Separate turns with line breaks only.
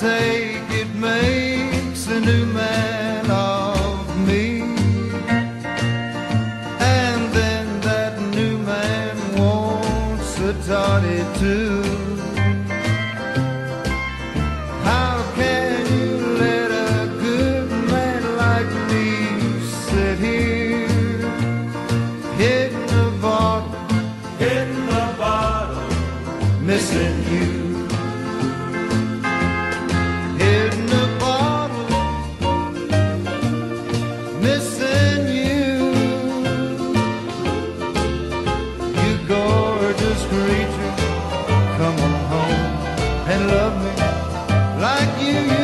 take, it makes a new man of me. And then that new man wants a toddy too. How can you let a good man like me sit here, hitting the bottle, missing you? Hitting the bottle, missing you. You gorgeous creature, come on home and love me like you used to.